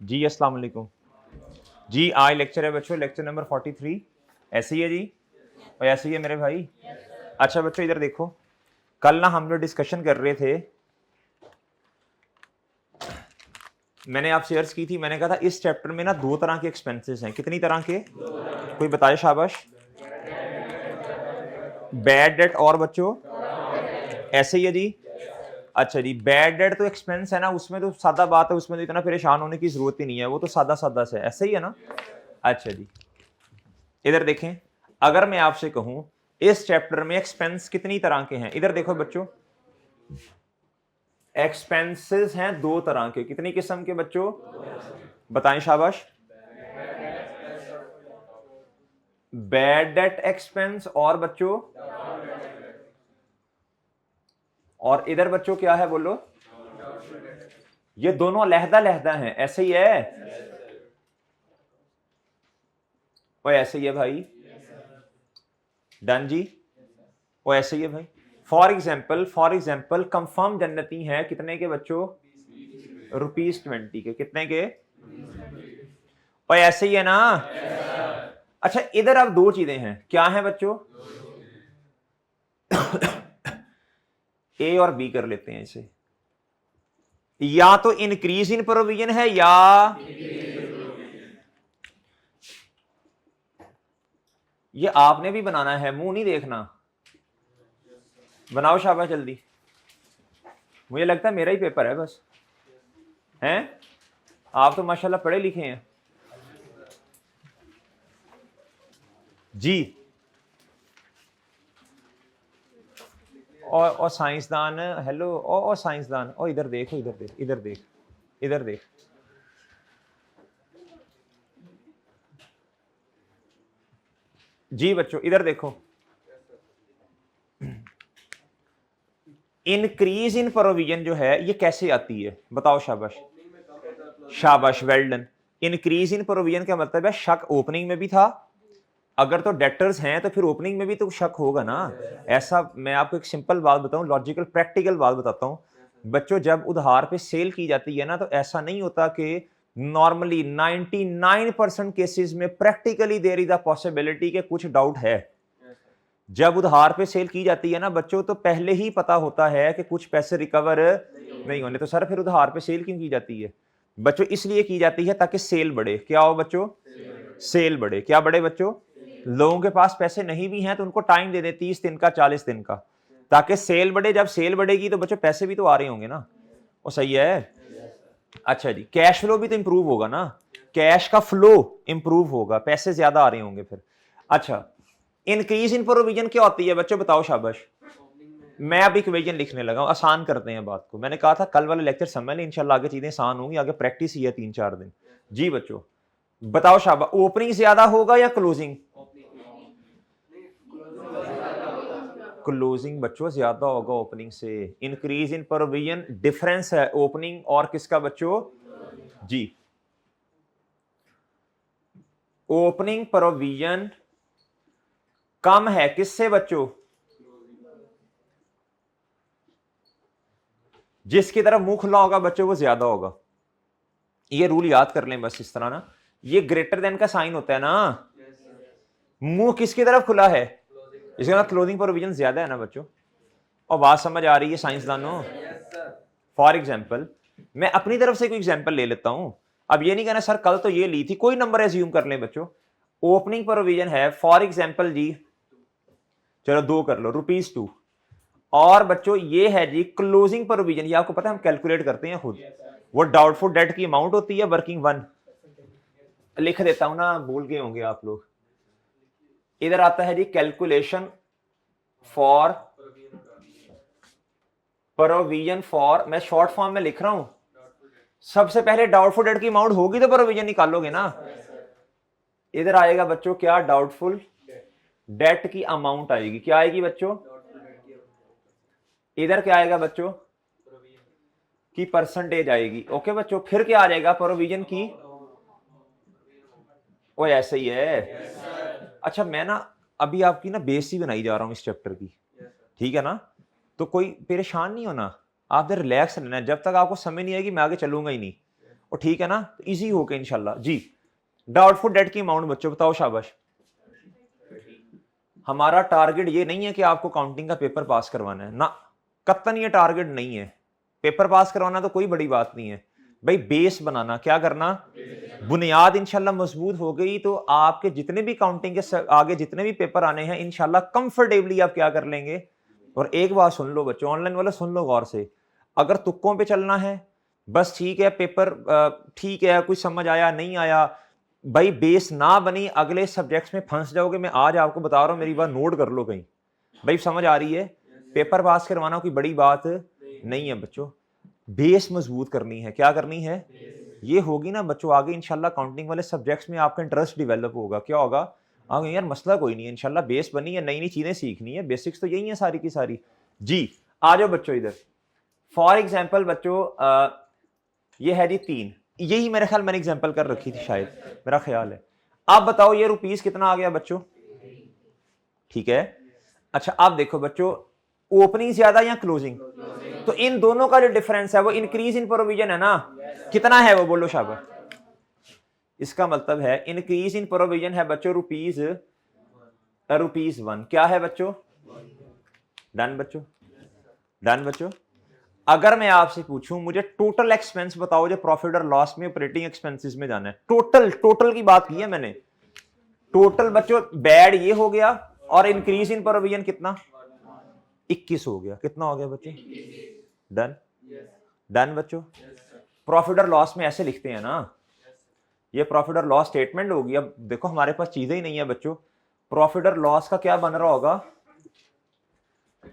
जी अस्सलाम वालेकुम जी। आज लेक्चर है बच्चों, लेक्चर नंबर 43। ऐसे ही है जी, और ऐसे ही है मेरे भाई। अच्छा बच्चों इधर देखो, कल ना हम लोग डिस्कशन कर रहे थे, मैंने आपसे अर्ज की थी, मैंने कहा था इस चैप्टर में ना दो तरह के एक्सपेंसेस हैं। कितनी तरह के? कोई बताए शाबाश। बैड डेट और बच्चों ऐसे ही है जी। अच्छा जी, बैड डेट तो एक्सपेंस है ना, उसमें तो सादा बात है, उसमें तो इतना परेशान होने की जरूरत ही नहीं है, वो तो सादा सादा से ऐसे ही है ना। अच्छा जी, इधर देखें, अगर मैं आपसे कहूं इस चैप्टर में एक्सपेंस कितनी तरह के हैं, इधर देखो बच्चों, एक्सपेंसेस हैं दो तरह के। कितनी किस्म के बच्चों? बताएं शाबाश। बैड डेट एक्सपेंस और बच्चों, और इधर बच्चों क्या है बोलो? ये दोनों अलहदा अलहदा हैं, ऐसे ही है। वो ऐसे ही है भाई, डन जी। वो ऐसे ही है भाई। फॉर एग्जाम्पल कंफर्म जन्नती है कितने के बच्चों? ₹20 के। कितने के? और ऐसे ही है ना। अच्छा इधर अब दो चीजें हैं, क्या है बच्चों? ए और बी कर लेते हैं इसे। या तो इंक्रीज इन प्रोविजन है या ये आपने भी बनाना है, मुंह नहीं देखना। बनाओ शाबाश जल्दी, मुझे लगता है मेरा ही पेपर है बस। हैं आप तो माशाल्लाह पढ़े लिखे हैं जी। और साइंसदान, हेलो। और साइंसदान, और इधर देखो, इधर देख, इधर देख, इधर देख। जी बच्चों इधर देखो, इंक्रीज इन प्रोविजन जो है ये कैसे आती है बताओ शाबाश। शाबाश, well done. Increase in provision का मतलब है शक ओपनिंग में भी था, अगर तो डेटर्स हैं तो फिर ओपनिंग में भी तो शक होगा ना। ऐसा मैं आपको एक सिंपल बात बताऊं, लॉजिकल प्रैक्टिकल बात बताता हूं बच्चों, जब उधार पे सेल की जाती है ना तो ऐसा नहीं होता कि नॉर्मली 99% केसेस में practically there is a possibility के कुछ डाउट है। जब उधार पे सेल की जाती है ना बच्चों, तो पहले ही पता होता है कि कुछ पैसे रिकवर नहीं होने। तो सर फिर उधार पे सेल क्यों की जाती है बच्चों? इसलिए की जाती है ताकि सेल बढ़े। क्या हो बच्चों? सेल बढ़े। क्या बढ़े बच्चों? लोगों के पास पैसे नहीं भी हैं तो उनको टाइम दे दे 30 दिन का, 40 दिन का, ताकि सेल बढ़े। जब सेल बढ़ेगी तो बच्चों पैसे भी तो आ रहे होंगे ना। वो सही है। अच्छा जी, कैश फ्लो भी तो इंप्रूव होगा ना, कैश का फ्लो इंप्रूव होगा, पैसे ज्यादा आ रहे होंगे फिर। अच्छा, इंक्रीज इन प्रोविजन क्या होती है बच्चों बताओ शाबाश। मैं अब इक्वेशन लिखने लगा हूं, आसान करते हैं बात को। मैंने कहा था कल वाले लेक्चर समझ लें, इंशाल्लाह आगे चीजें आसान होंगी, आगे प्रैक्टिस ही है 3-4 दिन। जी बच्चों बताओ शाबाश, ओपनिंग ज्यादा होगा या क्लोजिंग? क्लोजिंग बच्चों ज्यादा होगा ओपनिंग से। इंक्रीज इन प्रोविजन डिफरेंस है ओपनिंग और किसका बच्चों? जी, ओपनिंग प्रोविजन कम है किससे बच्चों? जिसकी तरफ मुंह खुला होगा बच्चों वो ज्यादा होगा। ये रूल याद कर लें बस इस तरह ना, ये ग्रेटर देन का साइन होता है ना। मुंह किसकी तरफ खुला है? इसके बाद क्लोजिंग प्रोविजन ज्यादा है ना बच्चों। और बात समझ आ रही है साइंसदानों? फॉर एग्जाम्पल मैं अपनी तरफ से कोई एग्जाम्पल ले लेता हूं। अब ये नहीं कहना सर कल तो ये ली थी, कोई नंबर एज्यूम कर लें बच्चों। ओपनिंग प्रोविजन है फॉर एग्जाम्पल जी, चलो 2 कर लो, ₹2। और बच्चों ये है जी क्लोजिंग प्रोविजन, ये आपको पता है हम कैलकुलेट करते हैं खुद। वो डाउटफुल डेट की अमाउंट होती है, वर्किंग 1। लिख देता हूं ना, भूल गए होंगे आप लोग। इधर आता है जी कैलकुलेशन फॉर प्रोविजन फॉर, मैं शॉर्ट फॉर्म में लिख रहा हूं। सबसे पहले डाउटफुल डेट की अमाउंट होगी तो प्रोविजन निकालोगे ना। इधर आएगा बच्चों क्या? डाउटफुल डेट की अमाउंट आएगी। क्या आएगी बच्चों? इधर क्या आएगा बच्चों? की परसेंटेज आएगी। ओके बच्चों, फिर क्या आ जाएगा? प्रोविजन की। वो ऐसे ही है। अच्छा मैं ना अभी आपकी ना बेइज्जती बनाई जा रहा हूं इस चैप्टर की, ठीक है ना? तो कोई परेशान नहीं होना, आप रिलैक्स रहना। जब तक आपको समझ नहीं आएगी मैं आगे चलूंगा ही नहीं। और ठीक है ना, तो ईजी हो गया इंशाल्लाह जी। डाउटफुल डेट की अमाउंट बच्चों बताओ शाबाश। हमारा टारगेट ये नहीं है कि आपको काउंटिंग का पेपर पास करवाना है ना, कतन ये टारगेट नहीं है। पेपर पास करवाना तो कोई बड़ी बात नहीं है भाई, बेस बनाना, क्या करना, बुनियाद इंशाल्लाह मजबूत हो गई तो आपके जितने भी काउंटिंग के आगे जितने भी पेपर आने हैं इंशाल्लाह कंफर्टेबली आप क्या कर लेंगे। और एक बात सुन लो बच्चों, ऑनलाइन वाले सुन लो गौर से, अगर तुक्कों पे चलना है बस ठीक है, पेपर ठीक है, कुछ समझ आया नहीं आया, भाई बेस ना बनी अगले सब्जेक्ट्स में फंस जाओगे। मैं आज आपको बता रहा हूं, मेरी बात नोट कर लो कहीं, भाई समझ आ रही है, पेपर पास करवाना कोई बड़ी बात नहीं है बच्चों, बेस मजबूत करनी है। क्या करनी है, ये होगी ना बच्चों, आगे इंशाल्लाह काउंटिंग वाले सब्जेक्ट्स में आपका इंटरेस्ट डेवलप होगा। क्या होगा आगे, यार मसला कोई नहीं है, इंशाल्लाह बेस बनी है, नई नई चीजें सीखनी है, बेसिक्स तो यही है सारी की सारी जी। आ जाओ बच्चों इधर, फॉर एग्जाम्पल बच्चों ये है जी 3, यही मेरे ख्याल मैंने एग्जाम्पल कर रखी थी शायद, मेरा ख्याल है। आप बताओ ये रुपीस कितना आ गया बच्चों, ठीक है। अच्छा आप देखो बच्चों, ओपनिंग ज्यादा या क्लोजिंग, तो इन दोनों का जो डिफरेंस है वो इंक्रीज इन प्रोविजन है ना, कितना है वो बोलो शाबाश। इसका मतलब है इंक्रीज इन प्रोविजन है बच्चों रुपीज 1, क्या है बच्चों, डन बच्चों, डन बच्चों। अगर मैं आपसे पूछूं मुझे टोटल एक्सपेंस बताओ जो प्रॉफिट और लॉस में ऑपरेटिंग एक्सपेंसेस में जाना है, टोटल की बात की है मैंने, टोटल बच्चों बैड ये हो गया और इंक्रीज इन प्रोविजन कितना 21 हो गया, कितना हो गया बच्चों, डन, डन बच्चों। प्रॉफिट और लॉस में ऐसे लिखते हैं ना, ये प्रॉफिट और लॉस स्टेटमेंट होगी। अब देखो हमारे पास चीजें ही नहीं है बच्चों, प्रॉफिट और लॉस का क्या बन रहा होगा,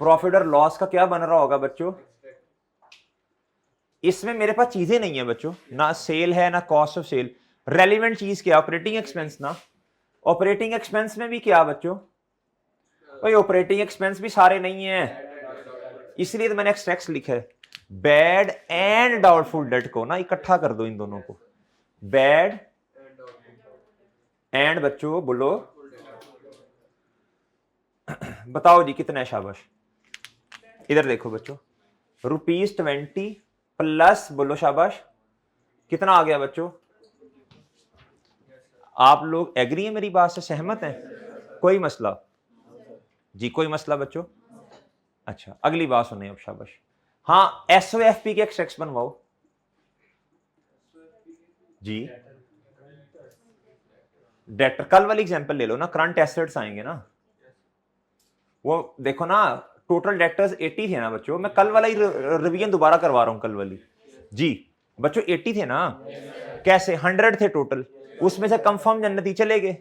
प्रॉफिट और लॉस का क्या बन रहा होगा बच्चों, इसमें मेरे पास चीजें नहीं है बच्चों, ना सेल है ना कॉस्ट ऑफ सेल, रेलिवेंट चीज क्या, ऑपरेटिंग एक्सपेंस ना, ऑपरेटिंग एक्सपेंस में भी क्या बच्चों, भाई ऑपरेटिंग एक्सपेंस भी सारे नहीं है, इसलिए तो मैंने एक्सट्रैक्ट लिखा है। बैड एंड डाउटफुल डेट को ना इकट्ठा कर दो, इन दोनों को, बैड एंड बच्चों बोलो, बताओ जी कितना है शाबाश। इधर देखो बच्चों, ₹20 प्लस बोलो शाबाश, कितना आ गया बच्चों, आप लोग एग्री है मेरी बात से, सहमत हैं, कोई मसला जी, कोई मसला बच्चों। अच्छा अगली बात सुने अब शाबाश, हाँ एसओएफपी के एक्सट्रैक्ट्स बनवाओ जी। डेटर कल वाली एग्जांपल ले लो ना, करंट एसेट्स आएंगे ना, वो देखो ना टोटल डेटर्स 80 थे ना बच्चों, मैं कल वाला ही रिवीजन दोबारा करवा रहा हूं कल वाली जी। बच्चों 80 थे ना, कैसे 100 थे टोटल, उसमें से कंफर्म जन्नती चले गए,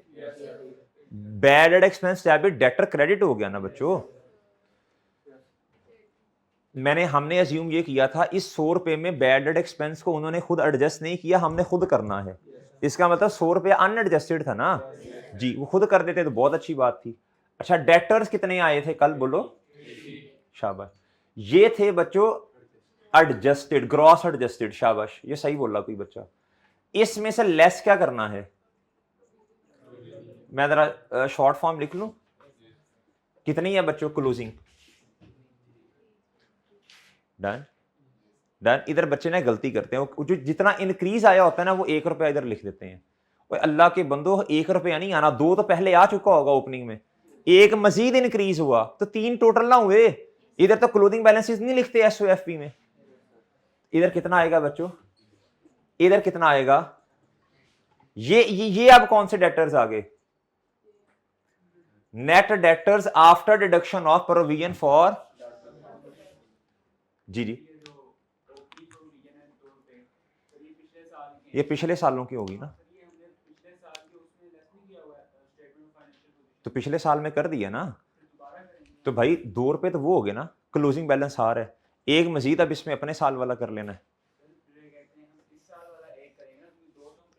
बैड एड एक्सपेंस डेबिट डेटर क्रेडिट हो गया ना बच्चों। हमने अज्यूम ये किया था इस 100 रुपए में बैड एड एक्सपेंस को उन्होंने खुद एडजस्ट नहीं किया, हमने खुद करना है, इसका मतलब 100 रुपया अनएडजस्टेड था ना जी, वो खुद कर देते तो बहुत अच्छी बात थी। अच्छा डेटर्स कितने आए थे कल बोलो शाबाश, ये थे बच्चों एडजस्टेड, ग्रॉस एडजस्टेड, शाबाश ये सही बोला कोई बच्चा। इसमें से लेस क्या करना है, मैं जरा शॉर्ट फॉर्म लिख लूं, कितनी है बच्चों क्लोजिंग, डन, डन। इधर बच्चे ना गलती करते हैं, जो जितना इंक्रीज आया होता है ना वो 1 रुपया इधर लिख देते हैं। अल्लाह के बंदो 1 रुपया नहीं आना, 2 तो पहले आ चुका होगा ओपनिंग में, एक मजीद इंक्रीज हुआ तो 3 टोटल ना हुए। इधर तो क्लोजिंग बैलेंसेस नहीं लिखते एसओएफपी में। इधर कितना आएगा बच्चों, इधर कितना आएगा, ये अब कौन से डेटर्स आ गए, net debtors after deduction of provision for जी जी, ये पिछले सालों की होगी ना, तो पिछले साल में कर दिया ना, तो भाई 2 रुपए तो वो हो गए ना, क्लोजिंग बैलेंस आ रहा है, एक मजीद अब इसमें अपने साल वाला कर लेना है।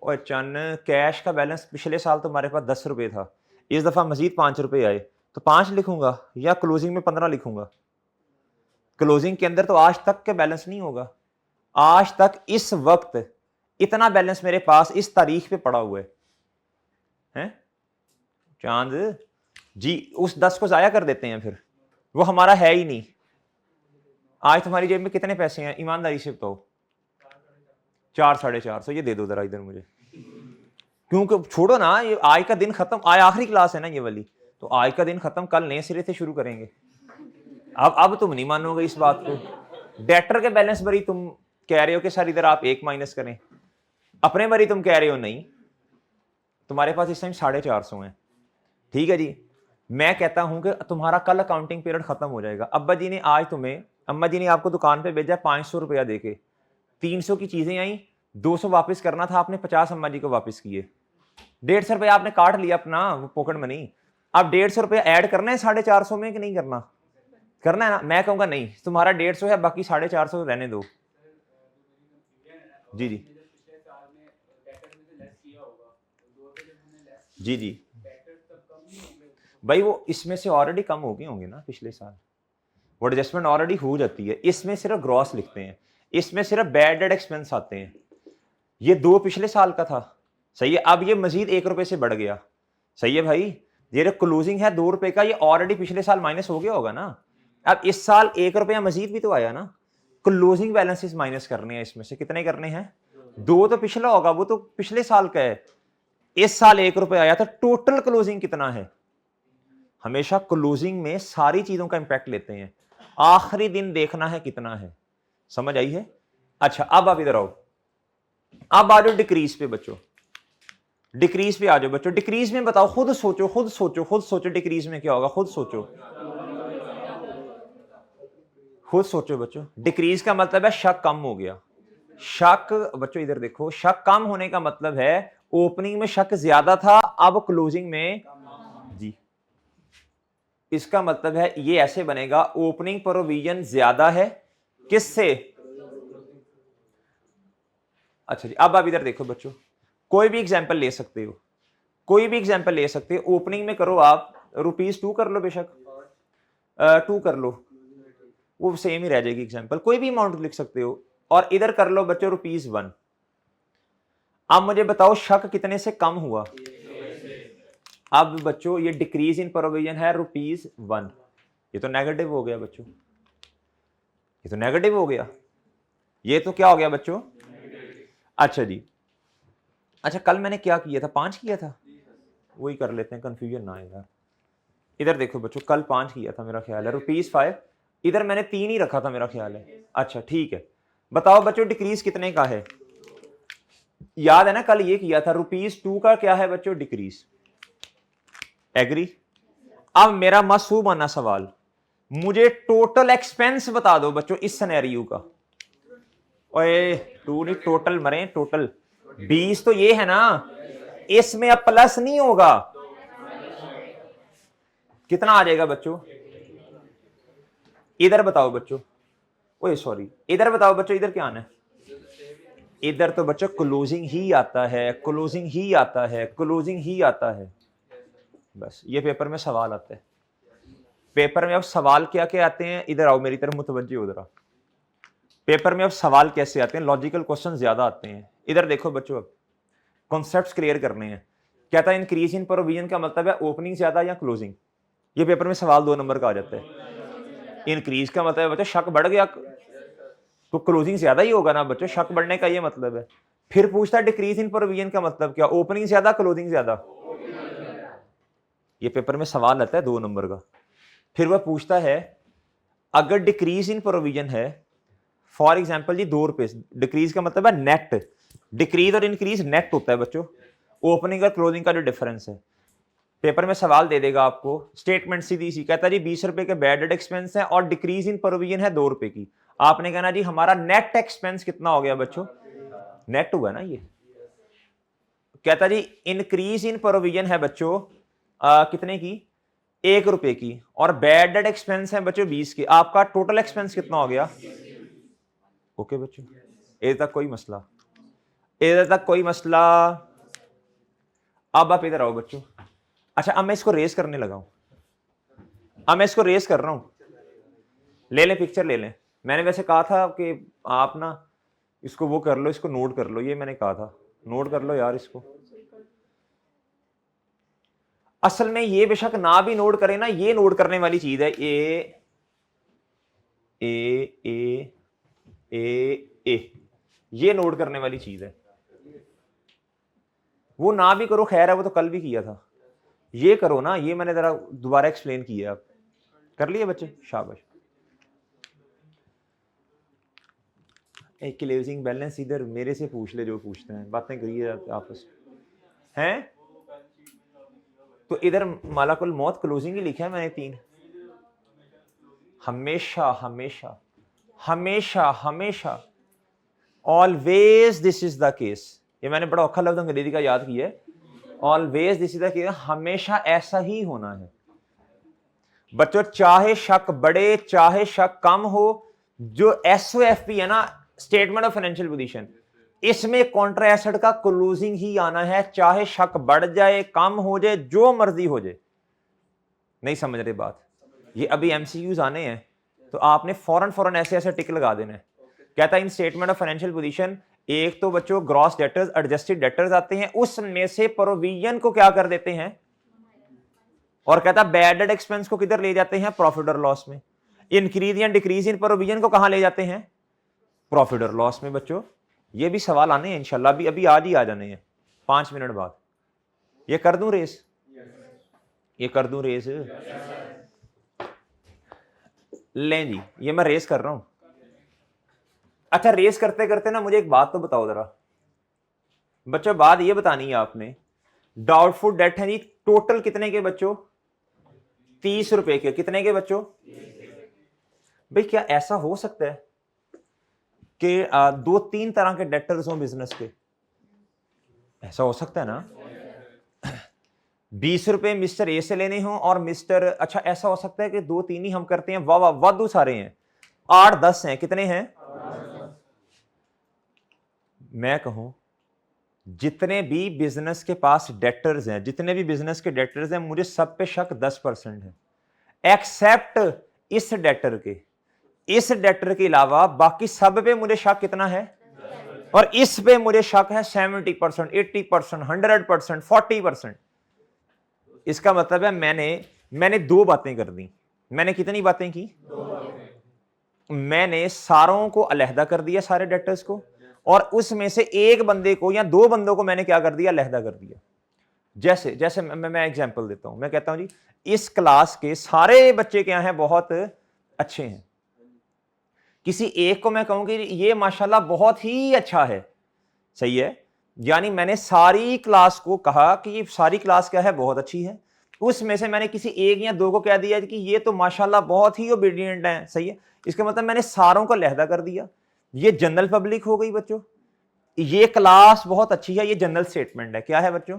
और चन कैश का बैलेंस पिछले साल तो हमारे पास 10 रुपए था, इस दफा मजीद 5 रुपए आए, तो 5 लिखूंगा या क्लोजिंग में 15 लिखूंगा, क्लोजिंग के अंदर तो आज तक के बैलेंस नहीं होगा, आज तक इस वक्त इतना बैलेंस मेरे पास इस तारीख पे पड़ा हुआ है चांद जी, उस 10 को जाया कर देते हैं, फिर वो हमारा है ही नहीं। आज तुम्हारी जेब में कितने पैसे हैं ईमानदारी से बताओ, 4 450, ये दे दो जरा इधर मुझे, क्योंकि छोड़ो ना, ये आज का दिन खत्म, आज आखिरी क्लास है ना ये वाली, तो आज का दिन खत्म, कल नए सिरे से शुरू करेंगे। अब तुम नहीं मानोगे इस बात को। डेटर के बैलेंस भरी तुम कह रहे हो कि सर इधर आप 1 माइनस करें, अपने भरी तुम कह रहे हो नहीं, तुम्हारे पास इस टाइम 450 है, ठीक है जी। मैं कहता हूं कि तुम्हारा कल अकाउंटिंग पीरियड खत्म हो जाएगा। अब्बा जी ने आज तुम्हें, अम्मा जी ने आपको दुकान पे भेजा 500 रुपया देके, 300 की चीजें आई, 200 वापस करना था आपने, 50 अम्मा जी को वापस किए, 150 रुपया आपने काट लिया अपना पॉकेट मनी। अब 150 रुपया ऐड करना है 450 में कि नहीं करना? करना है ना। मैं कहूंगा नहीं, तुम्हारा 150 है, बाकी 450 रहने दो। जी जी जी जी भाई, वो इसमें से ऑलरेडी कम हो गए होंगे ना पिछले साल, वो एडजस्टमेंट ऑलरेडी हो जाती है। इसमें सिर्फ ग्रॉस लिखते हैं, इसमें सिर्फ बैड डेट एक्सपेंस आते हैं। ये 2 पिछले साल का था, सही है। अब ये मजीद 1 रुपए से बढ़ गया, सही है भाई। ये क्लोजिंग है 2 रुपए का, ये ऑलरेडी पिछले साल माइनस हो गया होगा ना। अब इस साल 1 रुपया मजीद भी तो आया ना, क्लोजिंग बैलेंसेस माइनस करने हैं, इसमें से कितने करने हैं? 2 तो पिछला होगा, वो तो पिछले साल का है। इस साल 1 रुपया आया, तो टोटल क्लोजिंग कितना है? हमेशा क्लोजिंग में सारी चीजों का इंपैक्ट लेते हैं, आखिरी दिन देखना है कितना है। समझ आई है? अच्छा, अब आप इधर आओ, अब आ जाओ डिक्रीज पे बच्चों, डिक्रीज पे आ जाओ बच्चों। डिक्रीज में बताओ, खुद सोचो खुद सोचो खुद सोचो, डिक्रीज में क्या होगा? खुद सोचो, खुद सोचो बच्चों। डिक्रीज का मतलब है शक कम हो गया। शक बच्चों इधर देखो, शक कम होने का मतलब है ओपनिंग में शक ज्यादा था, अब क्लोजिंग में जी। इसका मतलब है ये ऐसे बनेगा, ओपनिंग प्रोविजन ज्यादा है किससे? अच्छा जी, अब आप इधर देखो बच्चों, कोई भी एग्जांपल ले सकते हो, कोई भी एग्जांपल ले सकते हो। ओपनिंग में करो आप ₹2 कर लो, बेशक 2 कर लो, वो सेम ही रह जाएगी एग्जांपल, कोई भी अमाउंट लिख सकते हो। और इधर कर लो बच्चों ₹1। अब मुझे बताओ शक कितने से कम हुआ? अब बच्चों ये डिक्रीज इन प्रोविजन है ₹1, ये तो नेगेटिव हो गया बच्चों, ये तो नेगेटिव हो गया, ये तो क्या हो गया बच्चों? अच्छा जी, अच्छा कल मैंने क्या किया था? 5 किया था, वही कर लेते हैं, कंफ्यूजन ना आए यार। इधर देखो बच्चों, कल 5 किया था मेरा ख्याल है, ₹5, इधर मैंने 3 ही रखा था मेरा ख्याल है। अच्छा ठीक है, बताओ बच्चों डिक्रीज कितने का है? याद है ना कल ये किया था, ₹2 का क्या है बच्चों? डिक्रीज। एग्री? अब मेरा मसूब आना सवाल, मुझे टोटल एक्सपेंस बता दो बच्चों इस सिनेरियो का। ओए 2 नहीं, टोटल मरे, टोटल 20 तो ये है ना, इसमें अब प्लस नहीं होगा, कितना आ जाएगा बच्चों? इधर बताओ बच्चों, ओए सॉरी, इधर बताओ बच्चों, इधर क्या आना है? इधर तो बच्चों क्लोजिंग ही आता है, क्लोजिंग ही आता है, क्लोजिंग ही आता है। बस ये पेपर में सवाल आते हैं। पेपर में अब सवाल क्या क्या आते हैं? इधर आओ मेरी तरफ मुतवज्जे हो जरा। पेपर में अब सवाल कैसे आते हैं? लॉजिकल क्वेश्चन ज्यादा आते हैं। इधर देखो बच्चों, अब कॉन्सेप्ट्स क्लियर करने हैं। कहता है इंक्रीज इन प्रोविजन का मतलब है ओपनिंग ज्यादा या क्लोजिंग? ये पेपर में सवाल 2 नंबर का आ जाता है। इंक्रीज का मतलब है बच्चों शक बढ़ गया, तो क्लोजिंग ज्यादा ही होगा ना बच्चों, शक बढ़ने का ये मतलब है। फिर पूछता है डिक्रीज इन प्रोविजन का मतलब क्या? ओपनिंग ज्यादा, क्लोजिंग ज्यादा? ये पेपर में सवाल आता है 2 नंबर का। फिर वह पूछता है अगर डिक्रीज इन प्रोविजन है, फॉर एग्जांपल जी ₹2, डिक्रीज का मतलब है नेट, डिक्रीज और इंक्रीज नेट होता है बच्चों, ओपनिंग और क्लोजिंग का जो डिफरेंस है। पेपर में सवाल दे देगा आपको, स्टेटमेंट सीधी सी, कहता है जी ₹20 के बैड डेट एक्सपेंस है और डिक्रीज इन प्रोविजन है ₹2 की। आपने कहना जी हमारा नेट एक्सपेंस कितना हो गया बच्चों? नेट हुआ ना ये। कहता जी इंक्रीज इन प्रोविजन है बच्चों कितने की? ₹1 की, और बैड डेट एक्सपेंस है बच्चों 20 की। आपका टोटल एक्सपेंस कितना हो गया? ओके बच्चों, इधर तक कोई मसला? इधर तक कोई मसला? अब आप इधर आओ बच्चों। अच्छा अब मैं इसको रेस करने लगा हूं, अब मैं इसको रेस कर रहा हूं, ले लें पिक्चर ले लें। मैंने वैसे कहा था कि आप ना इसको वो कर लो, इसको नोट कर लो, ये मैंने कहा था, नोट कर लो यार इसको। असल में ये बेशक ना भी नोट करें ना, ये नोट करने वाली चीज है। ए ए ए ए ए ये नोट करने वाली चीज है। वो ना भी करो खैर है, वो तो कल भी किया था। ये करो ना, ये मैंने जरा दोबारा एक्सप्लेन किया। आप कर लिए बच्चे, शाबाश। एक क्लोजिंग बैलेंस इधर मेरे से पूछ ले, जो पूछते हैं, बातें करिए आपस हैं। तो इधर मालाकुल मौत क्लोजिंग ही लिखा है मैंने 3। हमेशा हमेशा हमेशा हमेशा, always this is the case. ये मैंने बड़ा औखा लफ्ज अंग्रेजी का याद किया है। Always this is the case, हमेशा ऐसा ही होना है बच्चों। चाहे शक बढ़े चाहे शक कम हो, जो SOFP है ना, स्टेटमेंट ऑफ फाइनेंशियल पोजीशन, इसमें कॉन्ट्रा एसेट का क्लोजिंग ही आना है, चाहे शक बढ़ जाए कम हो जाए जो मर्जी हो जाए। नहीं समझ रहे बात? ये अभी MCQs आने हैं, तो आपने फौरन ऐसे ऐसे टिक लगा देना है। कहता है इन स्टेटमेंट ऑफ फाइनेंशियल पोजीशन, एक तो बच्चों ग्रॉस डेटर्स, एडजस्टेड डेटर्स आते हैं, उसमें से प्रोविजन को क्या कर देते हैं, और कहता बैड डेट एक्सपेंस को किधर ले जाते हैं, प्रॉफिट और लॉस में। इंक्रीज या डिक्रीज इन प्रोविजन को कहां ले जाते हैं, प्रॉफिट और लॉस में। बच्चों ये भी सवाल आने हैं इंशाल्लाह, अभी आज ही आ जाने हैं 5 मिनट बाद। ये कर दूं रेस, ये कर दूं रेस। लें जी, ये मैं रेस कर रहा हूं। अच्छा, रेस करते करते ना मुझे एक बात तो बताओ जरा बच्चों, बात ये बतानी है आपने। डाउटफुल डेट है जी टोटल कितने के बच्चों, 30 रुपए के। कितने के बच्चों भाई? क्या ऐसा हो सकता है कि 2-3 तरह के डेटर्स हों बिजनेस के? ऐसा हो सकता है ना? 20 रुपए मिस्टर ए से लेने हों और मिस्टर, अच्छा ऐसा हो सकता है कि 2-3 ही हम करते हैं, वाह वादू सारे हैं, 8-10 हैं। कितने हैं? मैं कहूं जितने भी बिजनेस के पास डेटर्स हैं, जितने भी बिजनेस के डेटर्स हैं, मुझे सब पे शक 10% है, एक्सेप्ट इस डेटर के। इस डेटर के अलावा बाकी सब पे मुझे शक कितना है, और इस पे मुझे शक है 70%, 80%, 100%, 40%। इसका मतलब है मैंने 2 बातें कर दी। मैंने कितनी बातें की? 2 बातें। मैंने सारों को अलहदा कर दिया, सारे डेटर्स को, और उसमें से एक बंदे को या 2 बंदों को मैंने क्या कर दिया, अलहदा कर दिया। जैसे जैसे मैं एग्जांपल देता हूं। मैं कहता हूं जी इस क्लास के सारे बच्चे क्या हैं, बहुत अच्छे हैं। किसी एक को मैं कहूं कि ये माशाल्लाह बहुत ही अच्छा है, सही है, यानी मैंने सारी क्लास को कहा कि ये सारी क्लास क्या है, बहुत अच्छी है। उसमें से मैंने किसी एक या 2 को कह दिया कि ये तो माशाल्लाह बहुत ही ओबीडिएंट है, सही है। इसका मतलब मैंने सारों को अलहदा कर दिया। ये जनरल पब्लिक हो गई बच्चों। ये क्लास बहुत अच्छी है, ये जनरल स्टेटमेंट है। क्या है बच्चों?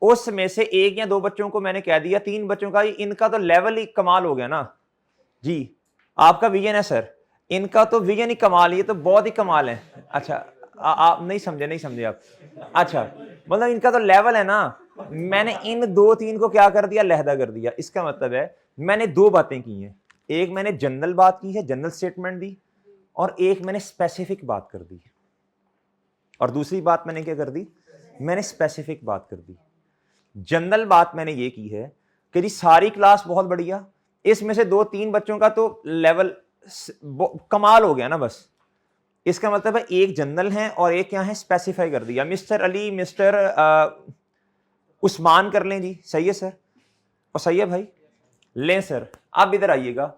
उसमें से 1 या 2 बच्चों को मैंने कह दिया, 3 बच्चों का इनका तो लेवल ही कमाल हो गया ना जी। आपका विजन है सर, इनका तो विजन ही कमाल, ये तो बहुत ही कमाल है। अच्छा आप नहीं समझे आप। अच्छा मतलब इनका तो लेवल है ना। मैंने इन 2-3 को क्या कर दिया, लहदा कर दिया। इसका मतलब है मैंने 2 बातें की हैं। एक मैंने जनरल बात की है, जनरल स्टेटमेंट दी, और एक मैंने स्पेसिफिक बात कर दी। और दूसरी बात मैंने क्या कर दी, मैंने स्पेसिफिक बात कर दी। जनरल बात मैंने ये की है कि जी सारी क्लास बहुत बढ़िया, इसमें से 2-3 बच्चों का तो लेवल कमाल हो गया ना बस। इसका मतलब है एक जनरल है और एक क्या है, स्पेसिफाई कर दिया। मिस्टर अली, मिस्टर उस्मान कर लें जी, सही है सर, और सही है भाई, लें सर। आप इधर आइएगा,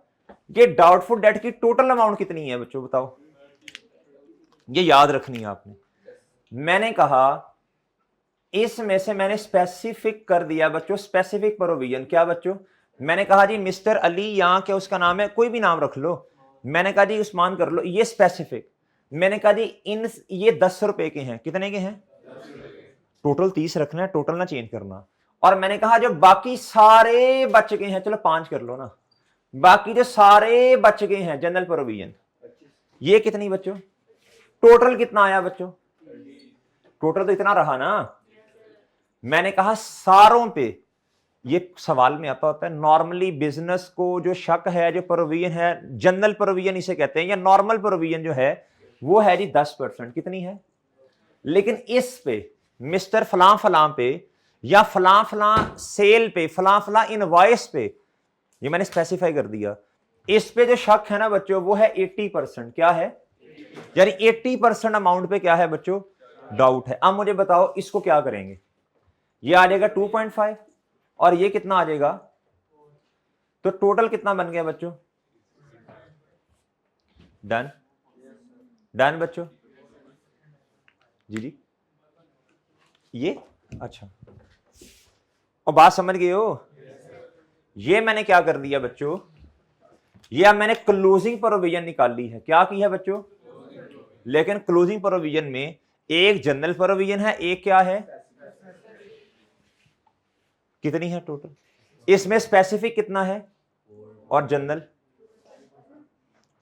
ये डाउटफुल डेट की टोटल अमाउंट कितनी है बच्चों, बताओ। ये याद रखनी है आपने। मैंने कहा इसमें से मैंने स्पेसिफिक कर दिया बच्चों, स्पेसिफिक प्रोविजन। क्या बच्चों? मैंने कहा जी मिस्टर अली, यहां क्या उसका नाम है, कोई भी नाम रख लो। मैंने कहा जी उस्मान कर लो, ये स्पेसिफिक। मैंने कहा जी ये 10 रुपए के हैं। कितने के हैं? टोटल 30 रखना है, टोटल ना चेंज करना। और मैंने कहा जो बाकी सारे बच गए हैं, चलो 5 कर लो ना, बाकी जो सारे बच गए हैं जनरल प्रोविजन, ये कितनी बच्चों, टोटल कितना आया बच्चों? टोटल तो इतना रहा ना। मैंने कहा सारों पे, ये सवाल में आता होता है नॉर्मली बिजनेस को जो शक है, जो प्रोविजन है, जनरल प्रोविजन इसे कहते हैं, या नॉर्मल प्रोविजन जो है वो है जी 10%। कितनी है? लेकिन इस पे मिस्टर फलां फलां पे, या फलां फलां सेल पे, फलां फलां इनवॉइस पे, ये मैंने स्पेसिफाई कर दिया। इस पे जो शक है ना बच्चों, वो है 80%। क्या है? यानी 80% अमाउंट पे क्या है बच्चों, डाउट है। अब मुझे बताओ इसको क्या करेंगे, ये आ जाएगा 2.5 और ये कितना आ जाएगा, तो टोटल कितना बन गया बच्चों, डन, डन बच्चों, जी ये अच्छा, और बात समझ गए हो। ये मैंने क्या कर दिया बच्चों, ये अब मैंने क्लोजिंग प्रोविजन निकाल ली है। क्या की है बच्चों, लेकिन क्लोजिंग प्रोविजन में एक जनरल प्रोविजन है, एक क्या है, कितनी है टोटल, इसमें स्पेसिफिक कितना है और जनरल।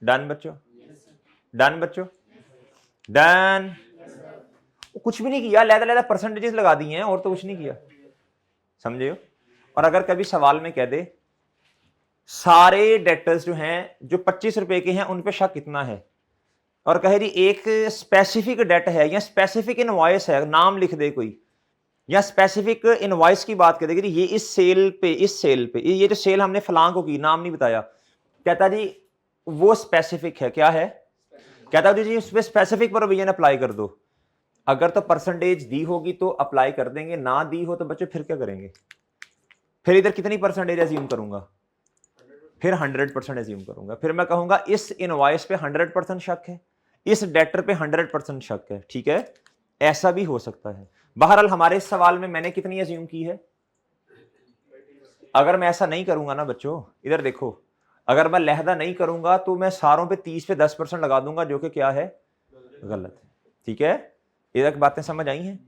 डन बच्चों, डन बच्चों, डन। कुछ भी नहीं किया, लहदा परसेंटेजेस लगा दी हैं और तो कुछ नहीं किया, समझे हो। और अगर कभी सवाल में कह दे सारे डेटर्स जो हैं जो 25 रुपए के हैं उन पे शक कितना है, और कहे जी एक स्पेसिफिक डेट है या स्पेसिफिक इनवॉइस है, नाम लिख दे कोई, या स्पेसिफिक इनवॉइस की बात करेगी, ये इस सेल पे ये जो सेल हमने फलां को की, नाम नहीं बताया, कहता जी वो स्पेसिफिक है, क्या है, कहता जी उस पर स्पेसिफिक प्रोविजन अप्लाई कर दो। अगर तो परसेंटेज दी होगी तो अप्लाई कर देंगे, ना दी हो तो बच्चों फिर क्या करेंगे, फिर इधर कितनी परसेंटेज एज्यूम करूंगा, फिर 100% एज्यूम करूंगा, फिर मैं कहूंगा इस इनवॉइस पे 100% शक है, इस डेटर पे 100% शक है, ठीक है, ऐसा भी हो सकता है। बहरहाल हमारे इस सवाल में मैंने कितनी एज्यूम की है, अगर मैं ऐसा नहीं करूंगा ना बच्चों, इधर देखो, अगर मैं लहदा नहीं करूंगा तो मैं सारों पे 30 पे 10% लगा दूंगा, जो कि क्या है, गलत है, ठीक है, इधर बातें समझ आई हैं।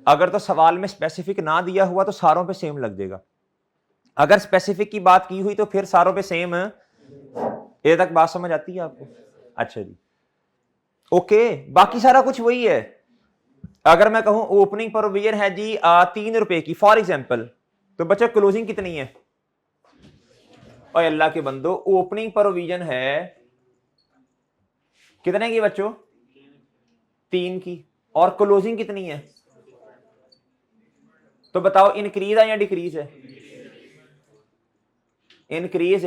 अगर तो सवाल में स्पेसिफिक ना दिया हुआ तो सारों पे सेम लग जाएगा, अगर स्पेसिफिक की बात की हुई तो फिर सारों पे सेम, ये तक बात समझ आती है आपको। अच्छा जी, ओके, बाकी सारा कुछ वही है। अगर मैं कहूं ओपनिंग प्रोविजन है जी 3 रुपए की फॉर एग्जांपल, तो बच्चा क्लोजिंग कितनी है, और अल्लाह के बंदो ओपनिंग प्रोविजन है कितने की बच्चों, 3 की, और क्लोजिंग कितनी है, तो बताओ इंक्रीज है या डिक्रीज है, इंक्रीज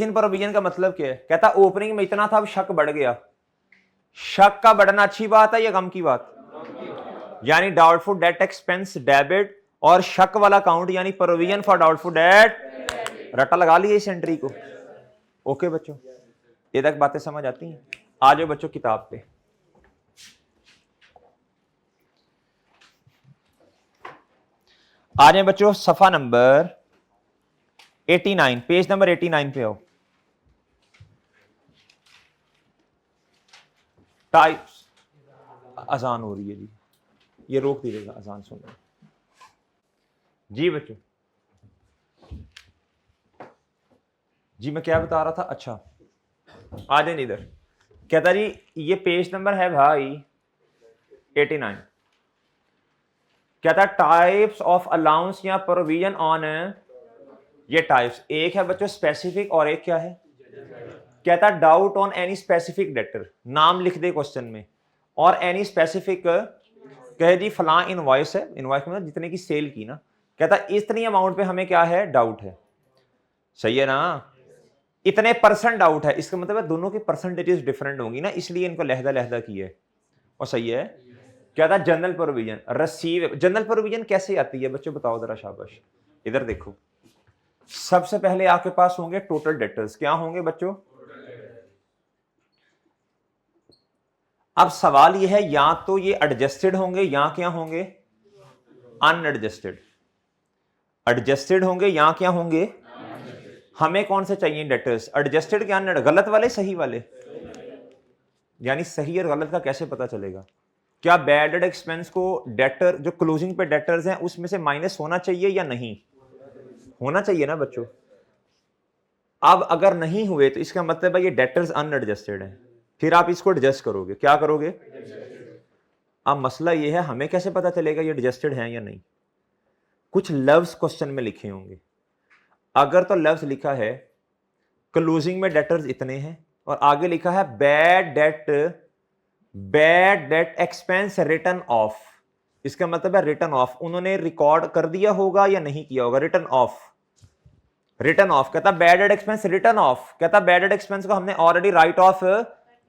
इन प्रोविजन का मतलब क्या है, कहता ओपनिंग में इतना था अब शक बढ़ गया, शक का बढ़ना अच्छी बात है या गम की बात, यानी डाउटफुल डेट एक्सपेंस डेबिट, और शक वाला काउंट यानी प्रोविजन फॉर डाउटफुल डेट, रट्टा लगा लिया इस एंट्री को। ओके बच्चों, ये तक बातें समझ आती हैं। आ जाओ बच्चों किताब पे, आ जाए बच्चों सफा नंबर 89, पेज नंबर 89 पे आओ। टाइप्स, अजान हो रही है जी, ये रोक दीजिएगा, अजान सुन रहे जी बच्चों। जी मैं क्या बता रहा था, अच्छा आ जाए इधर, कहता जी ये पेज नंबर है भाई 89, कहता टाइप्स ऑफ अलाउंस या प्रोविजन ऑन, ये टाइप्स एक है बच्चों स्पेसिफिक और एक क्या है, कहता doubt on any specific debtor, नाम लिख दे क्वेश्चन में, और एनी स्पेसिफिक कहे जी फलां इनवॉइस है, इनवॉइस मतलब जितने की सेल की ना, कहता इतनी अमाउंट पे हमें क्या है, डाउट है, सही है ना, इतने परसेंट डाउट है, इसका मतलब है दोनों की परसेंटेजेस डिफरेंट होंगी ना, इसलिए इनको लहदा लहदा की है, और सही है। क्या था general provision, receive, general provision कैसे आती है बच्चों बताओ जरा, शाबाश, इधर देखो, सबसे पहले आपके पास होंगे टोटल डेटर्स, क्या होंगे बच्चों, अब सवाल यह है या तो ये एडजस्टेड होंगे या क्या होंगे, अनएडजस्टेड, एडजस्टेड होंगे या क्या होंगे, हमें कौन से चाहिए डेटर्स, एडजस्टेड क्या अनएड, गलत वाले सही वाले, यानी सही और गलत का कैसे पता चलेगा, क्या बैड एक्सपेंस को डेटर जो क्लोजिंग पे डेटर्स हैं उसमें से माइनस होना चाहिए या नहीं होना चाहिए ना बच्चों। अब अगर नहीं हुए तो इसका मतलब है ये डेटर्स अनएडजस्टेड हैं, फिर आप इसको एडजस्ट करोगे, क्या करोगे, अब मसला ये है हमें कैसे पता चलेगा ये एडजस्टेड है या नहीं, कुछ लफ्ज क्वेश्चन में लिखे होंगे, अगर तो लफ्ज लिखा है क्लोजिंग में डेटर्स इतने हैं और आगे लिखा है bad debt expense return of, इसका मतलब है रिटर्न ऑफ, उन्होंने रिकॉर्ड कर दिया होगा या नहीं किया होगा, रिटर्न ऑफ, रिटर्न ऑफ, कहता bad debt expense return of, कहता बैड डेट एक्सपेंस को हमने ऑलरेडी राइट ऑफ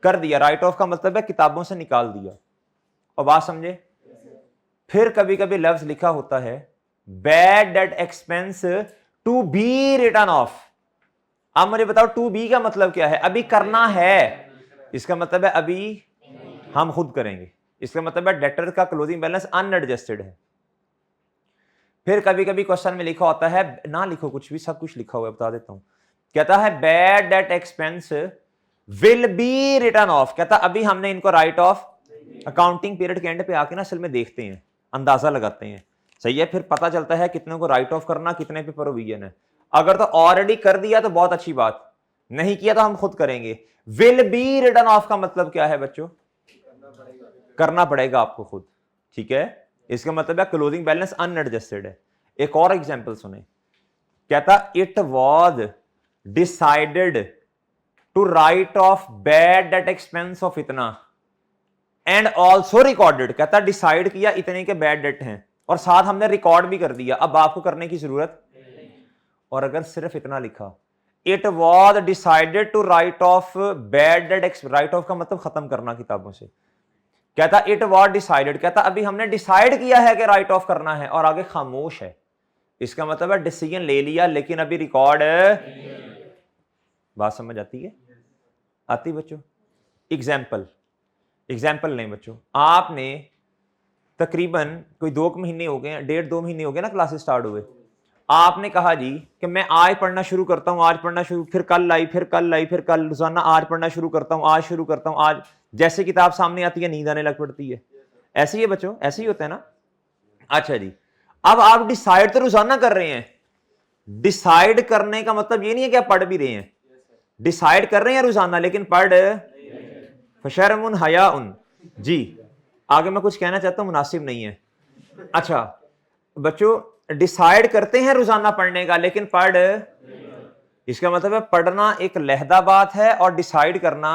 कर दिया। राइट ऑफ का मतलब है किताबों से निकाल दिया। और बात समझे? फिर कभी कभी लफ्ज लिखा होता है bad debt expense to be written off. अब मुझे बताओ टू बी का मतलब क्या है? अभी करना है, इसका मतलब है अभी हम खुद करेंगे। इसका मतलब है डेटर का क्लोजिंग बैलेंस अनएडजस्टेड है। फिर कभी कभी क्वेश्चन में लिखा होता है, ना लिखो कुछ भी, सब कुछ लिखा हुआ है, बता देता हूं। कहता है bad debt expense will be written of, कहता अभी हमने इनको राइट ऑफ, अकाउंटिंग पीरियड के एंड पे आके ना असल में देखते हैं, अंदाजा लगाते हैं, सही है, फिर पता चलता है कितने को राइट ऑफ करना, कितने पे प्रोविजन है। अगर तो ऑलरेडी कर दिया तो बहुत अच्छी बात, नहीं किया तो हम खुद करेंगे। विल बी रिटर्न ऑफ का मतलब क्या है बच्चों? करना पड़ेगा आपको खुद, ठीक है। इसका मतलब है क्लोजिंग बैलेंस अनएडजस्टेड है। एक और एग्जांपल सुने, कहता it was decided to write off bad debt expense off इतना एंड ऑल्सो रिकॉर्डेड, कहता डिसाइड किया इतने के बैड डेट हैं और साथ हमने रिकॉर्ड भी कर दिया, अब आपको करने की जरूरत। और अगर सिर्फ इतना लिखा, it was decided to write off bad debt, write off का मतलब खत्म करना किताबों से, कहता इट वॉज डिसाइडेड, कहता अभी हमने डिसाइड किया है कि राइट ऑफ करना है और आगे खामोश है, इसका मतलब है डिसीजन ले लिया लेकिन अभी रिकॉर्ड है। बात समझ आती है? आती बच्चों? एग्जाम्पल नहीं बच्चों, आपने तकरीबन कोई 2 महीने हो गए, 1.5-2 महीने हो गए ना क्लासेस स्टार्ट हुए, आपने कहा जी कि मैं आज पढ़ना शुरू करता हूं, आज पढ़ना शुरू, फिर कल लाई, फिर कल लाई, फिर कल, रोजाना आज पढ़ना शुरू करता हूं, आज शुरू करता हूं, आज जैसे किताब सामने आती है नींद आने लग पड़ती है। ऐसे ही है बच्चों, ऐसे ही होता है ना। अच्छा जी, अब आप डिसाइड तो रोजाना कर रहे हैं, डिसाइड करने का मतलब ये नहीं है कि आप पढ़ भी रहे हैं, डिसाइड कर रहे हैं रोजाना लेकिन पढ़ फशरमुन हया उन जी। आगे मैं कुछ कहना चाहता हूं, मुनासिब नहीं है। अच्छा बच्चों, डिसाइड करते हैं रोजाना पढ़ने का लेकिन पढ़, इसका मतलब है पढ़ना एक लहदा बात है और डिसाइड करना,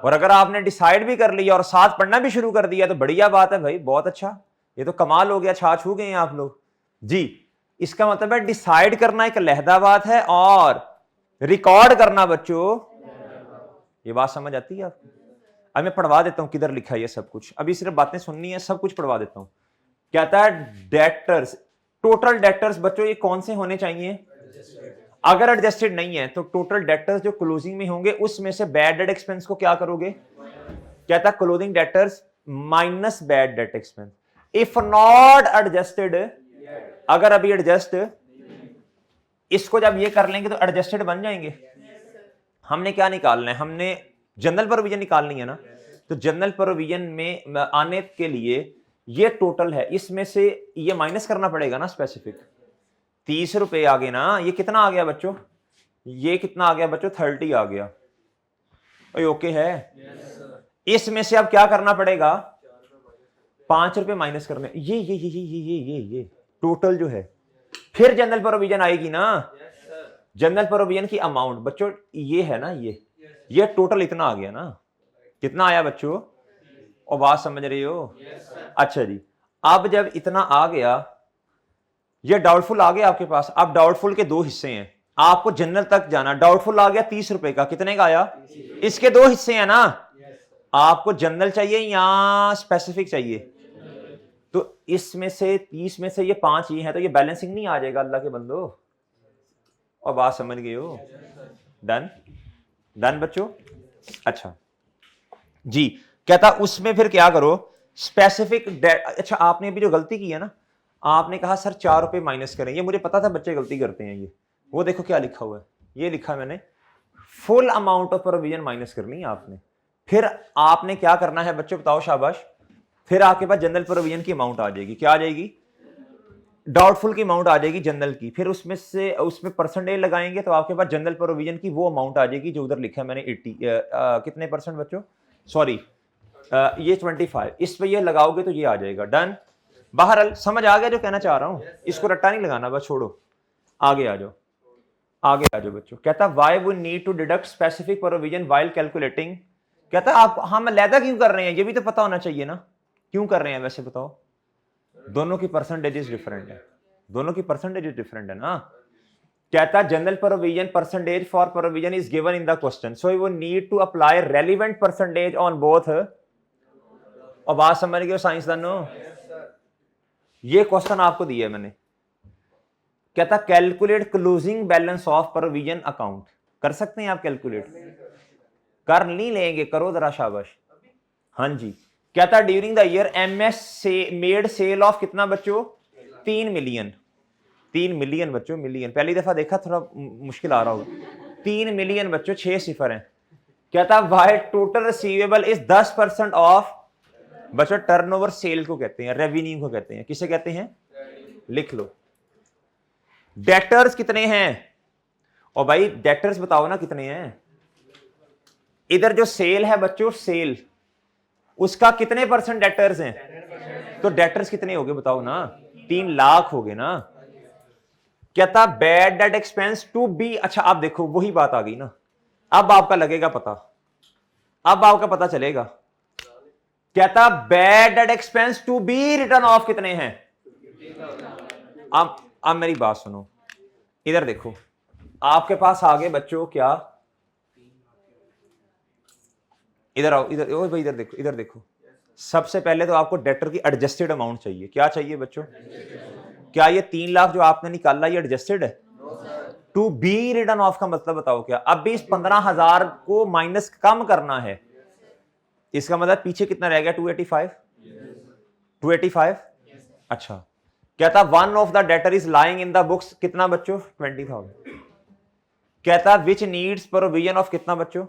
और अगर आपने डिसाइड भी कर लिया और साथ पढ़ना भी शुरू कर दिया तो बढ़िया बात है भाई, बहुत अच्छा, ये तो कमाल हो गया, छा छू गए हैं आप लोग जी। इसका मतलब है डिसाइड करना एक लहदा बात है और रिकॉर्ड करना बच्चों, ये बात समझ आती है आपको? अब मैं पढ़वा देता हूं किधर लिखा है ये सब कुछ, अभी सिर्फ बातें सुननी है, सब कुछ पढ़वा देता हूं। कहता है डेटर्स, टोटल डेटर्स बच्चों ये कौन से होने चाहिए? अगर एडजस्टेड नहीं है तो टोटल डेटर्स जो क्लोजिंग में होंगे उसमें से बैड डेट एक्सपेंस को क्या करोगे? कहता है closing debtors minus bad debt expense if not adjusted, अगर अभी एडजस्ट, इसको जब ये कर लेंगे तो एडजस्टेड बन जाएंगे। हमने क्या निकालना है? हमने जनरल प्रोविजन निकालनी है ना, तो जनरल प्रोविजन में आने के लिए ये टोटल है, इसमें से ये माइनस करना पड़ेगा ना स्पेसिफिक। 30 रुपए आ गए ना, ये कितना आ गया बच्चों? ये कितना आ गया बच्चों? 30 आ गया। ओके है? इसमें से अब क्या करना पड़ेगा? 5 रुपए माइनस करने, ये टोटल जो है, फिर जनरल प्रोविजन आएगी ना। जनरल प्रोविजन की अमाउंट बच्चों ये है ना, ये टोटल इतना आ गया ना, कितना आया बच्चों? और बात समझ रही हो? अच्छा जी, अब जब इतना आ गया, ये डाउटफुल आ गया आपके पास, अब डाउटफुल के 2 हिस्से हैं, आपको जनरल तक जाना। डाउटफुल आ गया 30 रुपए का, कितने का आया? इसके 2 हिस्से हैं ना, आपको जनरल चाहिए या स्पेसिफिक चाहिए? तो इसमें से 30 में से ये 5 ये है तो ये बैलेंसिंग नहीं आ जाएगा अल्लाह के बंदो, और बात समझ गए हो? डन डन बच्चों? अच्छा जी, कहता उसमें फिर क्या करो? स्पेसिफिक। अच्छा आपने अभी जो गलती की है ना, आपने कहा सर 4 रुपए माइनस करें, ये मुझे पता था बच्चे गलती करते हैं। ये वो देखो क्या लिखा हुआ है, ये लिखा मैंने, full amount of provision minus करनी है आपने। फिर आपने क्या करना है बच्चों, बताओ शाबाश। फिर आपके पास जनरल प्रोविजन की अमाउंट आ जाएगी, क्या आ जाएगी? डाउटफुल की अमाउंट आ जाएगी जनरल की, फिर उसमें परसेंटेज लगाएंगे तो आपके पास जनरल प्रोविजन की वो अमाउंट आ जाएगी जो उधर लिखा है मैंने 80 कितने परसेंट बच्चों, सॉरी ये 25, इस पे ये लगाओगे तो ये आ जाएगा। डन? बहरहाल समझ आ गया जो कहना चाह रहा हूं, इसको रट्टा नहीं लगाना, बस छोड़ो, आगे आ जाओ, आगे आ जाओ बच्चों। कहता why we need to deduct specific provision while calculating, कहता आप हम अलहदा क्यों कर रहे हैं, ये भी तो पता होना चाहिए ना, क्यों कर रहे हैं वैसे बताओ? दोनों की परसेंटेजेस डिफरेंट है, दोनों की परसेंटेजेस डिफरेंट है ना। कहता general provision percentage for provision is given in the question, so you need to apply relevant percentage on both. और बात समझ गए साइंसदानों? ये क्वेश्चन आपको दिया है मैंने। कहता calculate closing balance of provision account. कर सकते हैं आप कैलकुलेट? कर नहीं लेंगे? करो जरा, शाबाश। हाँ जी। कहता ड्यूरिंग द ईयर एमएस से मेड सेल ऑफ कितना बच्चों? 3 मिलियन। 3 मिलियन बच्चों, मिलियन पहली दफा देखा, थोड़ा मुश्किल आ रहा होगा। 3 मिलियन बच्चों, 6 सिफर हैं। कहता why total receivable is 10% of बच्चों टर्नओवर सेल को कहते हैं, रेवेन्यू को कहते हैं। किसे कहते हैं? लिख लो। डेटर्स कितने हैं? और भाई डेटर्स बताओ ना कितने हैं। इधर जो सेल है बच्चों, सेल, उसका कितने % डेटर्स हैं? तो डेटर्स कितने हो गए बताओ ना? 3 लाख हो गए ना। कहता bad debt expense to be. अच्छा आप देखो, वही बात आ गई ना। अब आपका लगेगा पता, अब आपका पता चलेगा। कहता bad debt expense to be written off कितने हैं? अब मेरी बात सुनो, इधर देखो, आपके पास आगे बच्चों क्या, इधर आओ, इधर ओ भाई, इधर देखो, इधर देखो। सबसे पहले तो आपको डेटर की एडजस्टेड अमाउंट चाहिए। क्या चाहिए बच्चों? क्या ये 3 लाख जो आपने निकाला ये एडजस्टेड है? टू बी रिटर्न ऑफ का मतलब बताओ क्या? अब भी इस 15,000 को माइनस कम करना है, इसका मतलब पीछे कितना रह गया? 285। 285। अच्छा। कहता one of the debtor is lying in the books कितना बच्चों? 20,000। कहता विच नीड्स प्रोविजन ऑफ कितना बच्चों?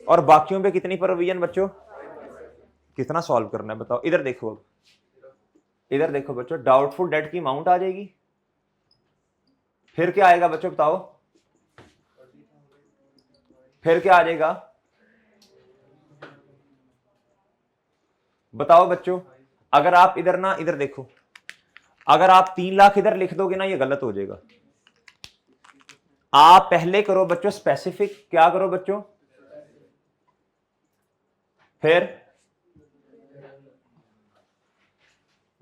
और बाकियों पे कितनी प्रोविजन बच्चों? कितना सॉल्व करना है बताओ? इधर देखो, इधर देखो बच्चों, डाउटफुल डेट की अमाउंट आ जाएगी, फिर क्या आएगा बच्चों बताओ? फिर क्या आ जाएगा बताओ बच्चों? अगर आप इधर ना, इधर देखो, अगर आप 3 लाख इधर लिख दोगे ना, ये गलत हो जाएगा। आप पहले करो बच्चों स्पेसिफिक। क्या करो बच्चों? फिर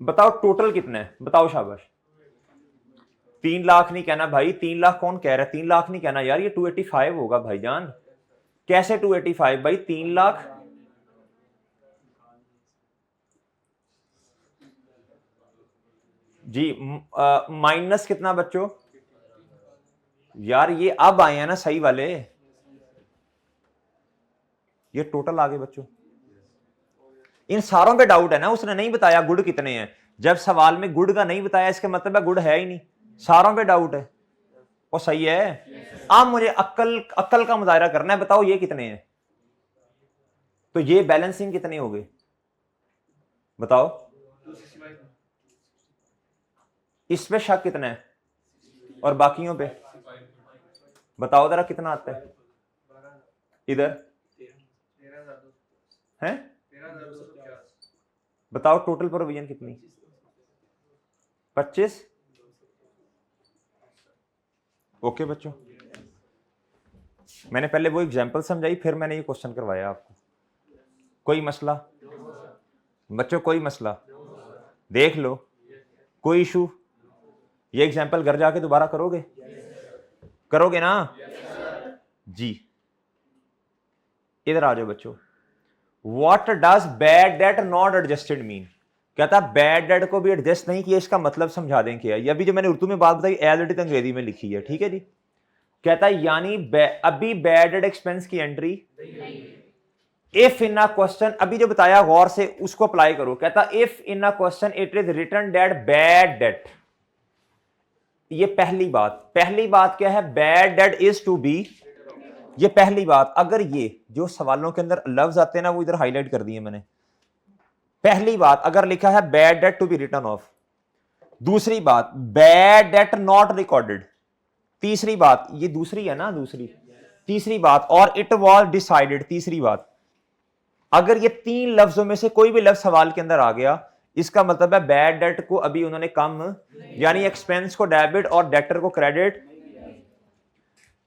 बताओ टोटल कितना है? बताओ शाबाश। 3 लाख नहीं कहना भाई, 3 लाख कौन कह रहा है? 3 लाख नहीं कहना यार, ये 285 होगा भाईजान। कैसे 285 भाई? 3 लाख जी, माइनस कितना बच्चों? यार ये अब आए हैं ना सही वाले, ये टोटल आ गए बच्चों। इन सारों पे डाउट है ना, उसने नहीं बताया गुड कितने हैं। जब सवाल में गुड का नहीं बताया, इसका मतलब है गुड है ही नहीं। सारों पे डाउट है, और सही है। अब मुझे अक्ल का मुजाहरा करना है। बताओ ये कितने हैं? तो ये बैलेंसिंग कितने हो गए बताओ? इस पे शक कितना है और बाकियों पे बताओ जरा कितना आता है? इधर है बताओ टोटल प्रोविजन कितनी? 25। ओके बच्चों, मैंने पहले वो एग्जांपल समझाई, फिर मैंने ये क्वेश्चन करवाया आपको। कोई मसला बच्चों? कोई मसला? देख लो, कोई इशू? ये एग्जांपल घर जाके दोबारा करोगे? करोगे ना जी? इधर आ जाओ बच्चों। What does bad debt not adjusted mean? कहता बैड डेट को भी एडजस्ट नहीं किया, इसका मतलब समझा दें क्या? ये अभी जो मैंने उर्दू में बात बताई एज इट इज अंग्रेजी में लिखी है, ठीक है जी। कहता यानी अभी बैड डेट एक्सपेंस की entry if in a question, अभी जो बताया गौर से उसको अप्लाई करो। कहता if in a question it is written debt bad debt. ये पहली बात क्या है? Bad debt is to be. ये पहली बात। अगर ये जो सवालों के अंदर लफ्ज आते हैं ना, वो इधर हाईलाइट कर दिए मैंने। पहली बात, अगर लिखा है bad debt to be written off. दूसरी बात, बैड डेट नॉट रिकॉर्डेड। तीसरी बात, ये दूसरी है ना, दूसरी। तीसरी बात, और इट वॉज डिसाइडेड। तीसरी बात, अगर ये 3 लफ्जों में से कोई भी लफ्ज सवाल के अंदर आ गया, इसका मतलब है बैड डेट को अभी उन्होंने कम, यानी एक्सपेंस को डेबिट और डेटर को क्रेडिट।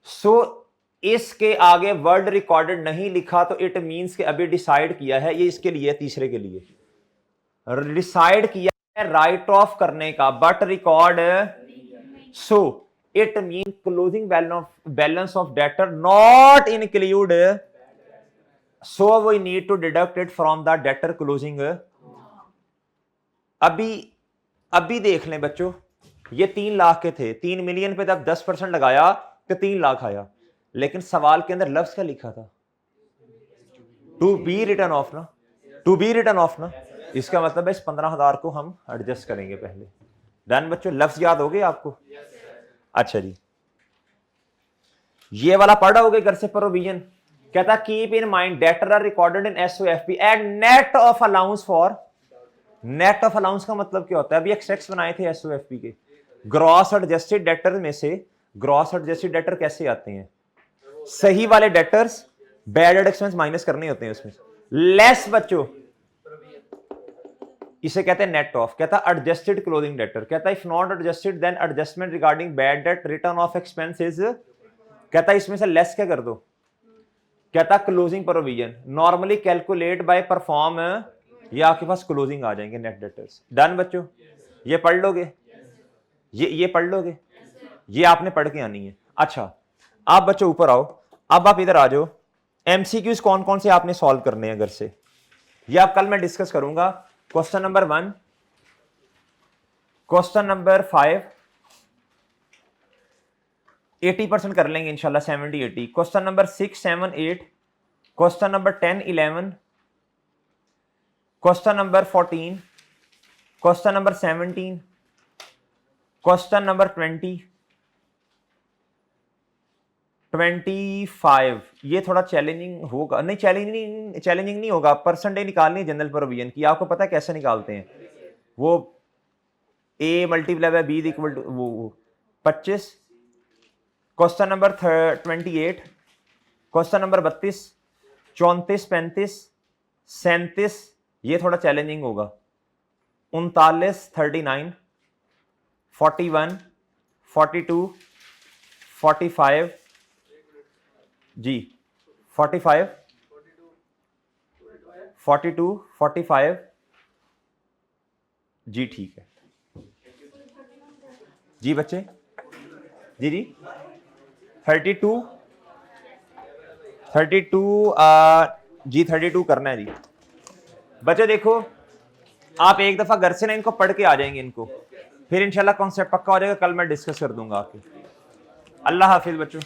सो इसके आगे वर्ड रिकॉर्डेड नहीं लिखा तो इट मींस के अभी डिसाइड किया है। ये इसके लिए, तीसरे के लिए डिसाइड किया है राइट ऑफ करने का, but record. So it mean closing balance of debtor not include, so we need to deduct it from the debtor closing. अभी देख लें बच्चों, ये 3 लाख के थे, 3 मिलियन पे जब 10% लगाया तो 3 लाख आया, लेकिन सवाल के अंदर लफ्ज क्या लिखा था? टू बी रिटर्न ऑफ ना, टू बी रिटर्न ऑफ ना। इसका मतलब है इस 15,000 को हम एडजस्ट करेंगे पहले। डन बच्चों, लफ्ज याद हो गए आपको? अच्छा जी, ये वाला पढ़ा होगे घर से प्रोविजन। कहता keep in mind debtor are recorded in SOFP at net of allowance for. Net of allowance का मतलब क्या होता है? अभी एक्सट्रैक्ट्स बनाए थे एसओएफपी के, ग्रॉस एडजस्टेड डेटर में से ग्रॉस एडजस्टेड डेटर कैसे आते हैं? सही वाले डेटर्स बैड एक्सपेंस माइनस करने होते हैं उसमें। लेस बच्चों, इसे कहते हैं नेट ऑफ। कहता एडजस्टेड क्लोजिंग डेटर, कहता if not adjusted then adjustment regarding bad debt written off expenses. कहता इसमें से लेस क्या कर दो? कहता closing provision normally calculate by perform, ये आपके पास क्लोजिंग आ जाएंगे नेट डेटर्स। डन बच्चों, ये पढ़ लोगे? ये पढ़ लोगे? ये आपने पढ़ के आनी है। अच्छा, आप बच्चों ऊपर आओ, अब आप इधर आ जाओ। एमसीक्यूज कौन कौन से आपने सॉल्व करने हैं घर से, ये आप कल मैं डिस्कस करूंगा। क्वेश्चन नंबर 1, क्वेश्चन नंबर 5 80% कर लेंगे इंशाल्लाह, 70-80। Question number 6, 7, 8, question number 10, 11, question number 14, question number 17, question number 20, 25। ये थोड़ा चैलेंजिंग होगा, नहीं चैलेंजिंग नहीं होगा। परसेंटेज निकालनी है जनरल प्रोविजन की, आपको पता है कैसे निकालते हैं? वो a multiply by b equal to वो 25। क्वेश्चन नंबर 28, क्वेश्चन नंबर 32, 34, 35, 37, ये थोड़ा चैलेंजिंग होगा। 39, 39, 41, 42, 45 जी, 45, 42, 45 जी, ठीक है जी बच्चे, जी जी 32 जी 32 करना है जी बच्चे। देखो आप एक दफा घर से ना इनको पढ़ के आ जाएंगे इनको, फिर इंशाल्लाह कॉन्सेप्ट पक्का हो जाएगा। कल मैं डिस्कस कर दूंगा आपके। अल्लाह हाफिज बच्चों।